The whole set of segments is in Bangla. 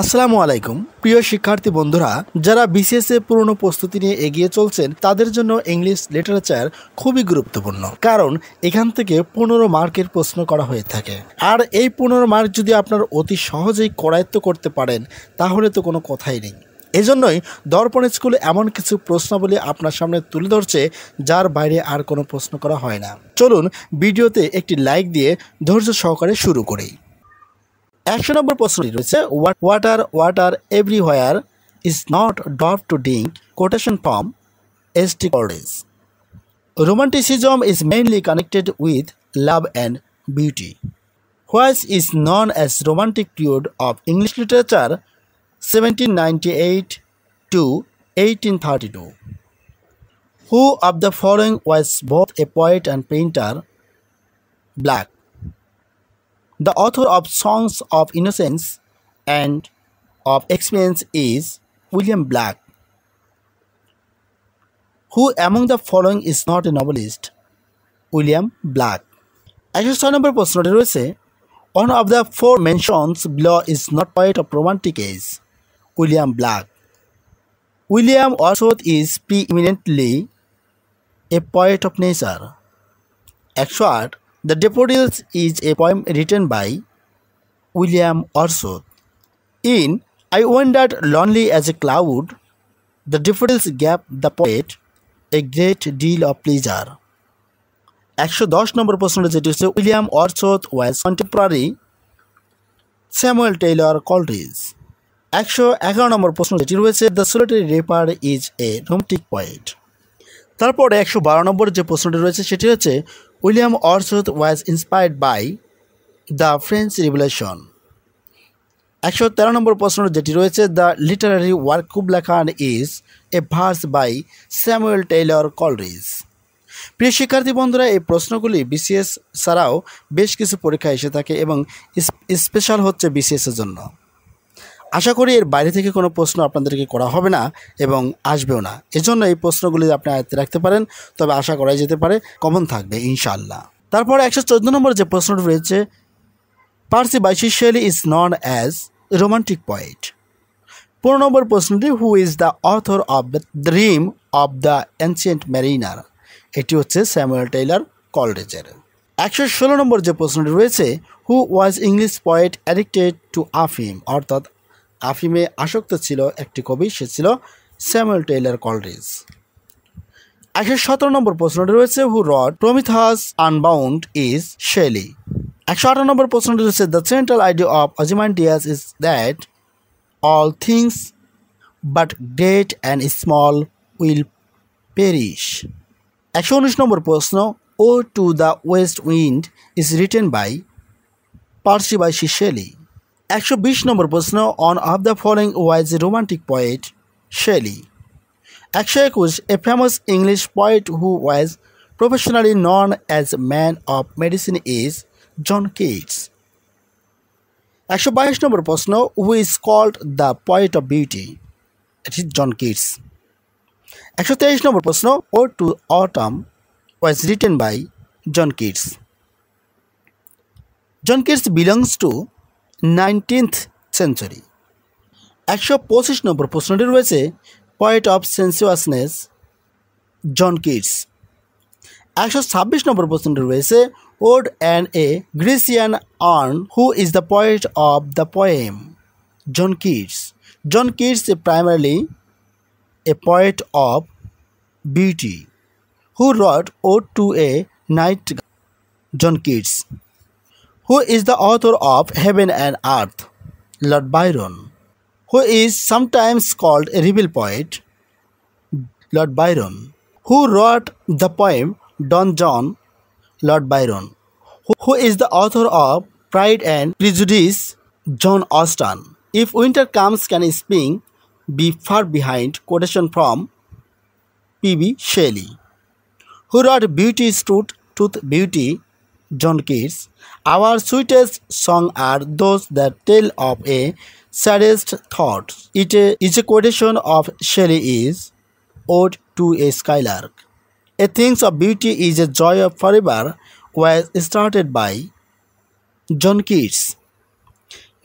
আসসালামু আলাইকুম প্রিয় শিক্ষার্থী বন্ধুরা, যারা বিসিএস এর পুরনো প্রস্তুতি নিয়ে এগিয়ে চলছেন তাদের জন্য ইংলিশ লিটারেচার খুবই গুরুত্বপূর্ণ, কারণ এখান থেকে 15 মার্কের প্রশ্ন করা হয়ে থাকে। আর এই 15 মার্ক যদি আপনার অতি সহজেই করায়ত্ত করতে পারেন তাহলে তো কোনো কথাই নেই। এজন্যই দর্পণ স্কুলে এমন কিছু প্রশ্নাবলী আপনার সামনে তুলে ধরছে যার বাইরে আর কোনো প্রশ্ন করা হয় না। চলুন ভিডিওতে একটি লাইক দিয়ে ধৈর্য সহকারে শুরু করি। 100 নম্বর প্রশ্নটি রয়েছে, water everywhere is not drop to drink, quotation from ST college. Romanticism is mainly connected with love and beauty. Which is known as romantic period of English literature 1798 to 1832. Who of the following was both a poet and painter? Black. The author of Songs of Innocence and of Experience is William Black. Who among the following is not a novelist? William Black. 106 নম্বর প্রশ্নটি রয়েছে, one of the four mentions below is not poet of romantic age. William Black. William Wordsworth is preeminently a poet of nature. 108. The Daffodils is a poem written by William Wordsworth. In I Wandered Lonely as a Cloud, the Daffodils gave the poet a great deal of pleasure. 110 নম্বর প্রশ্নটি যেটি হচ্ছে, William Wordsworth was contemporary Samuel Taylor Coleridge. 111 নম্বর প্রশ্ন যেটি রয়েছে, the solitary reaper is a romantic poet. তারপরে 112 নম্বর যে প্রশ্নটি রয়েছে সেটি হচ্ছে, William Wordsworth was inspired by the French revolution. 113 নম্বর প্রশ্ন যেটি রয়েছে, the literary work Kubla Khan is a verse by Samuel Taylor Coleridge. প্রিয় শিক্ষার্থী বন্ধুরা, এই প্রশ্নগুলি বিসিএস ছাড়াও বেশ কিছু পরীক্ষা এসে থাকে এবং স্পেশাল হচ্ছে বিসিএসের জন্য। আশা করি এর বাইরে থেকে কোনো প্রশ্ন আপনাদেরকে করা হবে না এবং আসবেও না। এজন্য এই প্রশ্নগুলি আপনি আয়ত্তে রাখতে পারেন, তবে আশা করাই যেতে পারে কমন থাকবে ইনশাআল্লাহ। তারপর 114 নম্বর যে প্রশ্নটি রয়েছে, Percy Bysshe Shelley is known as romantic poet. 15 নম্বর প্রশ্নটি, who is the author of the dream of the ancient mariner. এটি হচ্ছে স্যামুয়েল টেইলর কলরিজের। 116 নম্বর যে প্রশ্নটি রয়েছে, who was English poet addicted to আফিম, অর্থাৎ আফিমে আসক্ত ছিল একটি কবি, সে ছিল স্যামুয়েল টেইলর কলরিজ। 117 নম্বর প্রশ্নটি রয়েছে, who wrote Prometheus unbound is Shelley. 118 number প্রশ্নটি রয়েছে, the central idea of Ozymandias is that all things but great and small will perish. 119 number প্রশ্ন, ও to the West Wind is written by Percy Bysshe Shelley. 120 number প্রশ্ন, one of the following was a romantic poet? Shelley. 121, a famous English poet who was professionally known as man of medicine is John Kitts. 122 number প্রশ্ন, who is called the poet of beauty? It is John Keats. 123 number প্রশ্ন, ও to autumn was written by John Keats. John Keats belongs to 19th century. 125 number প্রশ্নটি রয়েছে, poet of sensuousness, John Keats. 126 number প্রশ্নটি রয়েছে, ode and a Grecian urn, who is the poet of the poem? John Keats. John Keats is primarily a poet of beauty who wrote Ode to a Night. John Keats. Who is the author of Heaven and Earth? Lord Byron. Who is sometimes called a rebel poet? Lord Byron. Who wrote the poem Don John? Lord Byron. Who is the author of Pride and Prejudice? John Austen. If winter comes, can spring be far behind? Quotation from P.B. Shelley. Who wrote Beauty's Tooth Beauty? John Keats. Our sweetest songs are those that tell of a saddest thought. It is a quotation of Shelley is Ode to a Skylark. A Things of Beauty is a Joy of Forever was started by John Keats.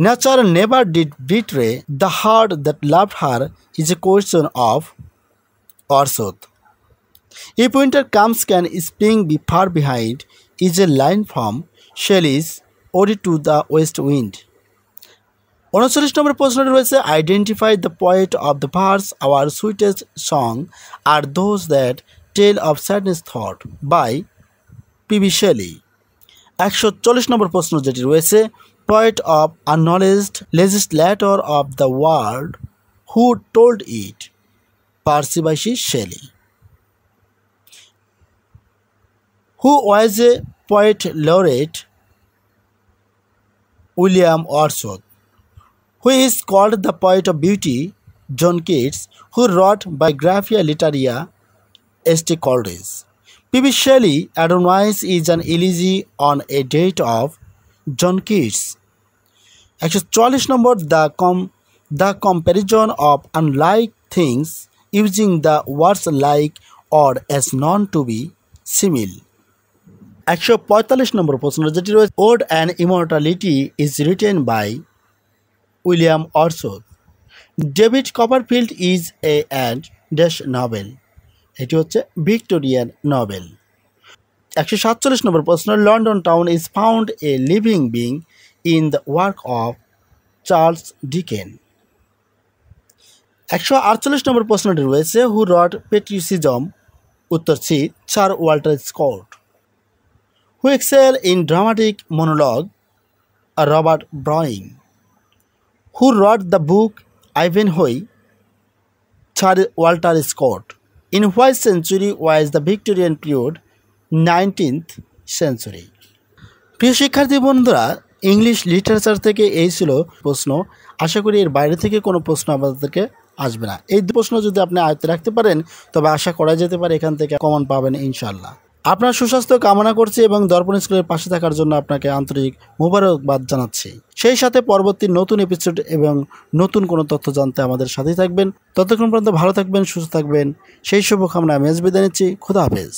Nature never did betray the heart that loved her is a question of Orsod. If winter comes, can spring be far behind is a line from Shelley's Ode to the West Wind. 39 number প্রশ্নটি রয়েছে identify the poet of the verse our sweetest song are those that tell of sadness thought by P B. Shelley. 140 number প্রশ্ন যেটি রয়েছে poet of unacknowledged legislator of the world who told it Percy Bysshe Shelley. Who was a poet laureate? William Wordsworth. Who is called the poet of beauty? John Keats, who wrote Biographia Literaria St. Coleridge. P.B. Shelley adonized is an elegy on a date of John Keats. 144 number the comparison of unlike things using the words like or as known to be simile. 145 নম্বর প্রশ্ন যেটি রয়েছে ode and immortality is written by William Wordsworth. David Copperfield is a and dash novel, এটি হচ্ছে ভিক্টোরিয়ান নভেল। 147 নম্বর প্রশ্ন London town is found a living being in the work of Charles Dickens. 148 নম্বর প্রশ্নটি রয়েছে হু রট পেট্রিসিজম, উত্তর C sir Walter Scott. Who excelled in dramatic monologue? Robert Browning. Who wrote the book Ivanhoe? Sir Walter Scott. In what century was the Victorian period? 19th century. প্রিয় শিক্ষার্থী বন্ধুরা, ইংলিশ লিটারেচার থেকে এই ছিল প্রশ্ন। আশা করি এর বাইরে থেকে কোনো প্রশ্ন আমাদেরকে আসবে না। এই প্রশ্ন যদি আপনি আয়ত্তে রাখতে পারেন তবে আশা করা যেতে পারে এখান থেকে কমন পাবেন ইনশাআল্লাহ। আপনার সুস্বাস্থ্য কামনা করছি এবং দর্পণ স্কুলের পাশে থাকার জন্য আপনাকে আন্তরিক মোবারকবাদ জানাচ্ছি। সেই সাথে পরবর্তী নতুন এপিসোড এবং নতুন কোনো তথ্য জানতে আমাদের সাথেই থাকবেন। ততক্ষণ পর্যন্ত ভালো থাকবেন, সুস্থ থাকবেন, সেই শুভকামনা আমি আজ বিদায় নিচ্ছি। খোদা হাফেজ।